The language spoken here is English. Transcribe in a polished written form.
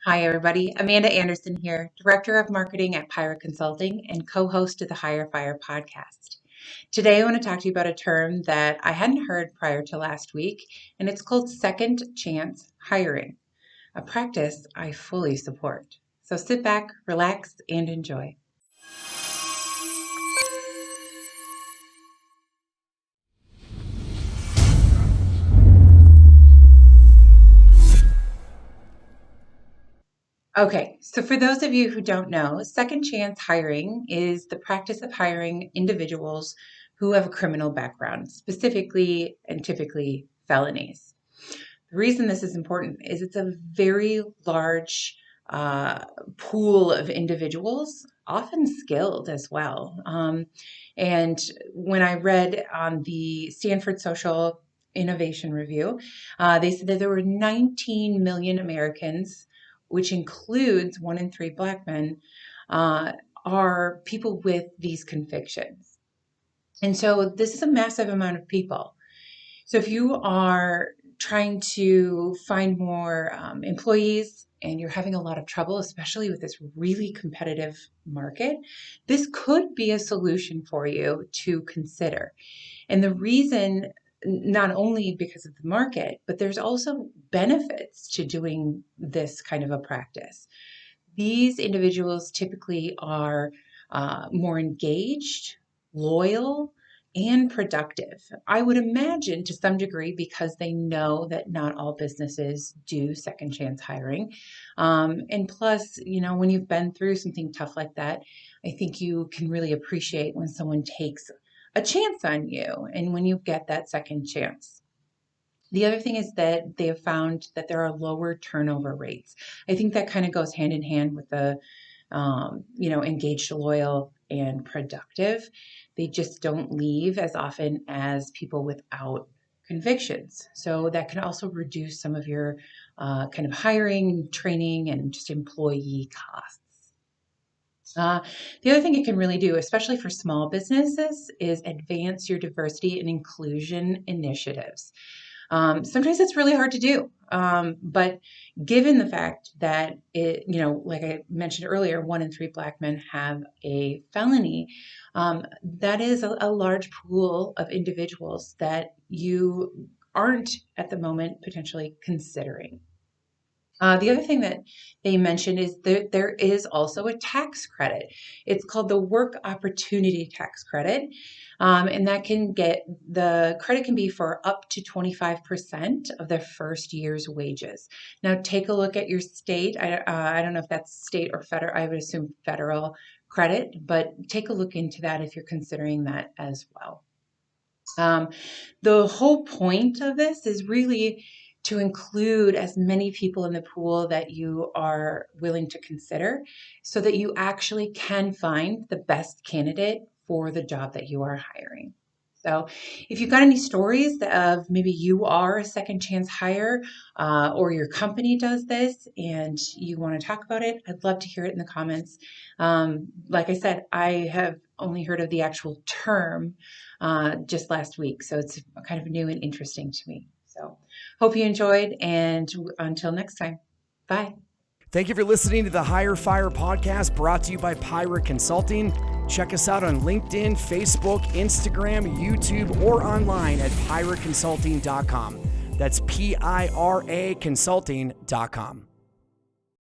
Hi, everybody. Amanda Anderson here, Director of Marketing at Pira Consulting and co-host of the Hire Fire podcast. Today, I want to talk to you about a term that I hadn't heard prior to last week, and it's called second chance hiring, a practice I fully support. So sit back, relax, and enjoy. Okay, so for those of you who don't know, second chance hiring is the practice of hiring individuals who have a criminal background, specifically and typically felonies. The reason this is important is it's a very large pool of individuals, often skilled as well. And when I read on the Stanford Social Innovation Review, they said that there were 19 million Americans, which includes 1 in 3 Black men, are people with these convictions. And so this is a massive amount of people. So if you are trying to find more employees and you're having a lot of trouble, especially with this really competitive market, this could be a solution for you to consider. And the reason, not only because of the market, but there's also benefits to doing this kind of a practice. These individuals typically are more engaged, loyal, and productive. I would imagine to some degree because they know that not all businesses do second chance hiring. And plus, when you've been through something tough like that, I think you can really appreciate when someone takes a chance on you and when you get that second chance. The other thing is that they have found that there are lower turnover rates. I think that kind of goes hand in hand with the, engaged, loyal, and productive. They just don't leave as often as people without convictions. So that can also reduce some of your kind of hiring, training, and just employee costs. The other thing it can really do, especially for small businesses, is advance your diversity and inclusion initiatives. Sometimes it's really hard to do. But given the fact that like I mentioned earlier, 1 in 3 Black men have a felony, that is a large pool of individuals that you aren't at the moment potentially considering. The other thing that they mentioned is that there is also a tax credit. It's called the Work Opportunity Tax Credit. And the credit can be for up to 25% of their first year's wages. Now, take a look at your state. I don't know if that's state or federal. I would assume federal credit, but take a look into that if you're considering that as well. The whole point of this is really to include as many people in the pool that you are willing to consider so that you actually can find the best candidate for the job that you are hiring. So if you've got any stories of maybe you are a second chance hire or your company does this and you want to talk about it, I'd love to hear it in the comments. Like I said, I have only heard of the actual term just last week, so it's kind of new and interesting to me. So hope you enjoyed, and until next time, bye. Thank you for listening to the Hire Fire podcast brought to you by Pira Consulting. Check us out on LinkedIn, Facebook, Instagram, YouTube, or online at piraconsulting.com. That's PIRA consulting.com.